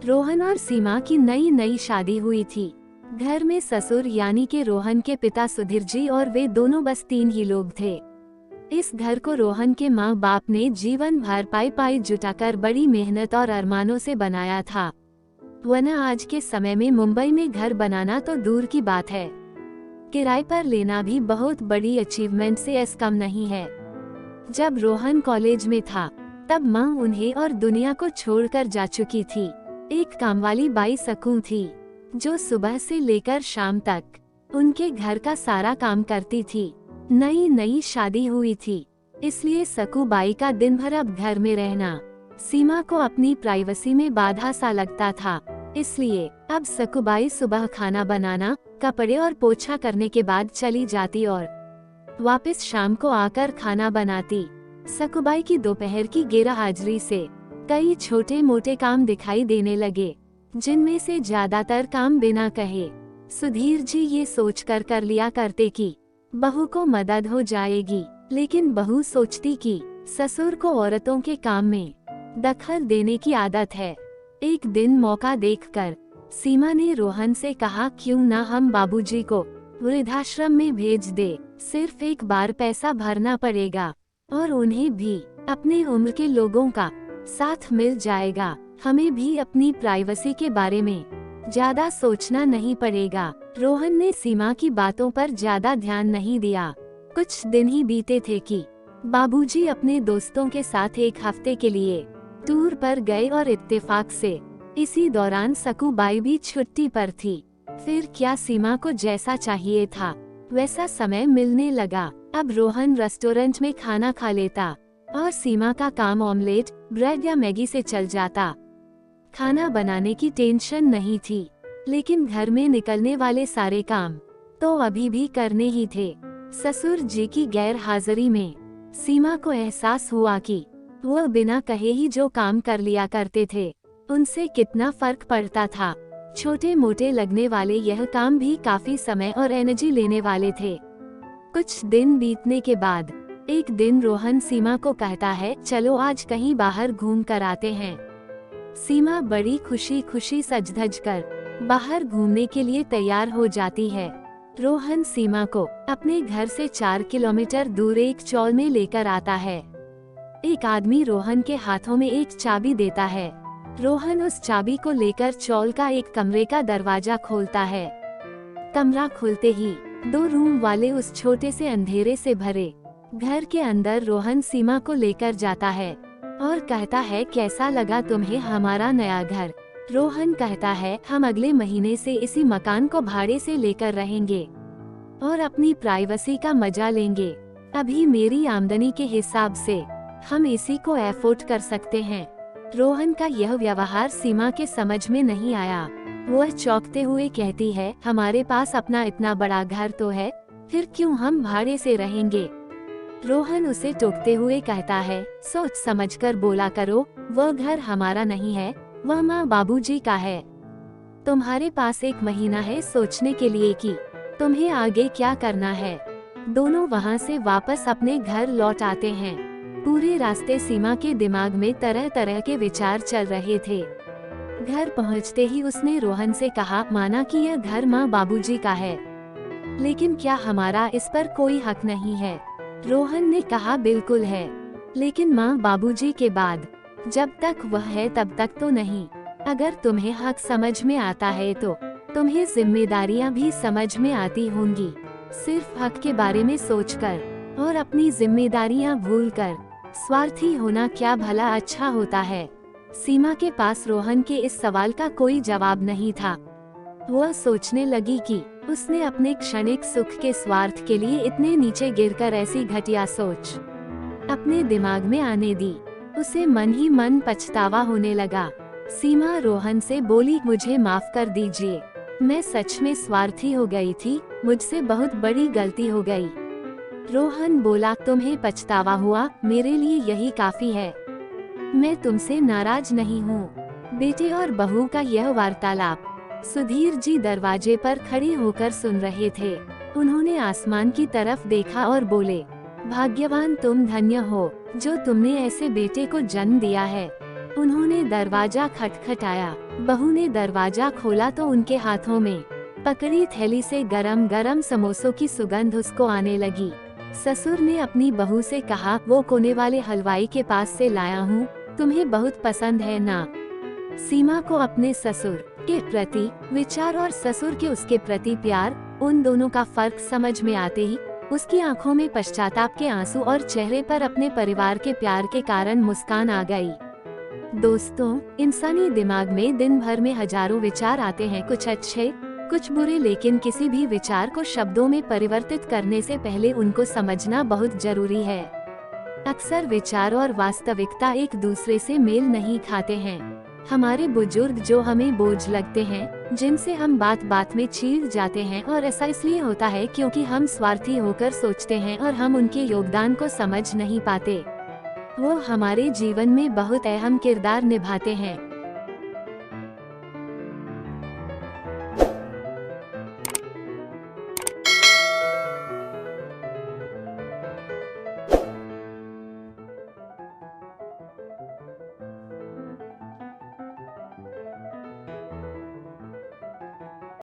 रोहन और सीमा की नई नई शादी हुई थी। घर में ससुर यानी कि रोहन के पिता सुधीर जी और वे दोनों बस 3 ही लोग थे। इस घर को रोहन के माँ बाप ने जीवन भर पाई जुटाकर बड़ी मेहनत और अरमानों से बनाया था, वरना आज के समय में मुंबई में घर बनाना तो दूर की बात है, किराए पर लेना भी बहुत बड़ी अचीवमेंट से कम नहीं है। जब रोहन कॉलेज में था तब माँ उन्हें और दुनिया को छोड़कर जा चुकी थी। एक कामवाली बाई सकू थी जो सुबह से लेकर शाम तक उनके घर का सारा काम करती थी। नई नई शादी हुई थी, इसलिए सकू बाई का दिन भर अब घर में रहना सीमा को अपनी प्राइवेसी में बाधा सा लगता था। इसलिए अब सकुबाई सुबह खाना बनाना, कपड़े और पोछा करने के बाद चली जाती और वापस शाम को आकर खाना बनाती। सकुबाई की दोपहर की गैरहाजिरी से कई छोटे मोटे काम दिखाई देने लगे, जिनमें से ज्यादातर काम बिना कहे सुधीर जी ये सोचकर कर लिया करते कि बहू को मदद हो जाएगी, लेकिन बहू सोचती कि ससुर को औरतों के काम में दखल देने की आदत है। एक दिन मौका देखकर सीमा ने रोहन से कहा, क्यों ना हम बाबूजी को वृद्धाश्रम में भेज दे, सिर्फ एक बार पैसा भरना पड़ेगा और उन्हें भी अपने उम्र के लोगों का साथ मिल जाएगा। हमें भी अपनी प्राइवेसी के बारे में ज्यादा सोचना नहीं पड़ेगा। रोहन ने सीमा की बातों पर ज्यादा ध्यान नहीं दिया। कुछ दिन ही बीते थे कि बाबूजी अपने दोस्तों के साथ एक हफ्ते के लिए टूर पर गए और इत्तेफाक से इसी दौरान सकुबाई भी छुट्टी पर थी। फिर क्या सीमा को जैसा चाहिए था वैसा समय मिलने लगा। अब रोहन रेस्टोरेंट में खाना खा लेता और सीमा का काम ऑमलेट, ब्रेड या मैगी से चल जाता। खाना बनाने की टेंशन नहीं थी, लेकिन घर में निकलने वाले सारे काम तो अभी भी करने ही थे। ससुर जी की गैर हाजिरी में सीमा को एहसास हुआ कि वह बिना कहे ही जो काम कर लिया करते थे उनसे कितना फर्क पड़ता था। छोटे मोटे लगने वाले यह काम भी काफी समय और एनर्जी लेने वाले थे। कुछ दिन बीतने के बाद एक दिन रोहन सीमा को कहता है, चलो आज कहीं बाहर घूम कर आते हैं। सीमा बड़ी खुशी खुशी सज धज कर बाहर घूमने के लिए तैयार हो जाती है। रोहन सीमा को अपने घर से 4 किलोमीटर दूर एक चौल में लेकर आता है। एक आदमी रोहन के हाथों में एक चाबी देता है। रोहन उस चाबी को लेकर चौल का एक कमरे का दरवाजा खोलता है। कमरा खुलते ही 2 रूम वाले उस छोटे से अंधेरे से भरे घर के अंदर रोहन सीमा को लेकर जाता है और कहता है, कैसा लगा तुम्हें हमारा नया घर? रोहन कहता है, हम अगले महीने से इसी मकान को भाड़े से लेकर रहेंगे और अपनी प्राइवेसी का मजा लेंगे। अभी मेरी आमदनी के हिसाब से हम इसी को एफोर्ड कर सकते हैं। रोहन का यह व्यवहार सीमा के समझ में नहीं आया। वह चौंकते हुए कहती है, हमारे पास अपना इतना बड़ा घर तो है, फिर क्यों हम भाड़े से रहेंगे? रोहन उसे टोकते हुए कहता है, सोच समझकर बोला करो, वह घर हमारा नहीं है, वह माँ बाबूजी का है। तुम्हारे पास 1 महीना है सोचने के लिए कि तुम्हें आगे क्या करना है। दोनों वहाँ से वापस अपने घर लौट आते हैं। पूरे रास्ते सीमा के दिमाग में तरह तरह के विचार चल रहे थे। घर पहुँचते ही उसने रोहन से कहा, माना कि यह घर माँ बाबूजी का है, लेकिन क्या हमारा इस पर कोई हक नहीं है? रोहन ने कहा, बिल्कुल है, लेकिन माँ बाबूजी के बाद जब तक वह है तब तक तो नहीं। अगर तुम्हें हक समझ में आता है तो तुम्हें जिम्मेदारियाँ भी समझ में आती होंगी। सिर्फ हक के बारे में सोचकर और अपनी जिम्मेदारियाँ भूलकर स्वार्थी होना क्या भला अच्छा होता है? सीमा के पास रोहन के इस सवाल का कोई जवाब नहीं था। वह सोचने लगी कि उसने अपने क्षणिक सुख के स्वार्थ के लिए इतने नीचे गिरकर ऐसी घटिया सोच अपने दिमाग में आने दी। उसे मन ही मन पछतावा होने लगा। सीमा रोहन से बोली, मुझे माफ कर दीजिए, मैं सच में स्वार्थी हो गई थी, मुझसे बहुत बड़ी गलती हो गई। रोहन बोला, तुम्हें पछतावा हुआ, मेरे लिए यही काफी है, मैं तुमसे नाराज नहीं हूँ। बेटे और बहू का यह वार्तालाप सुधीर जी दरवाजे पर खड़े होकर सुन रहे थे। उन्होंने आसमान की तरफ देखा और बोले, भाग्यवान तुम, धन्य हो जो तुमने ऐसे बेटे को जन्म दिया है। उन्होंने दरवाजा खटखटाया। बहू ने दरवाजा खोला तो उनके हाथों में पकड़ी थैली से गरम गरम समोसों की सुगंध उसको आने लगी। ससुर ने अपनी बहू से कहा, वो कोने वाले हलवाई के पास से लाया हूँ, तुम्हें बहुत पसंद है ना। सीमा को अपने ससुर के प्रति विचार और ससुर के उसके प्रति प्यार, उन दोनों का फर्क समझ में आते ही उसकी आंखों में पश्चाताप के आंसू और चेहरे पर अपने परिवार के प्यार के कारण मुस्कान आ गई। दोस्तों, इंसानी दिमाग में दिन भर में हजारों विचार आते हैं, कुछ अच्छे कुछ बुरे, लेकिन किसी भी विचार को शब्दों में परिवर्तित करने से पहले उनको समझना बहुत जरूरी है। अक्सर विचार और वास्तविकता एक दूसरे से मेल नहीं खाते हैं। हमारे बुजुर्ग जो हमें बोझ लगते हैं, जिनसे हम बात बात में चीर जाते हैं, और ऐसा इसलिए होता है क्योंकि हम स्वार्थी होकर सोचते हैं और हम उनके योगदान को समझ नहीं पाते। वो हमारे जीवन में बहुत अहम किरदार निभाते हैं।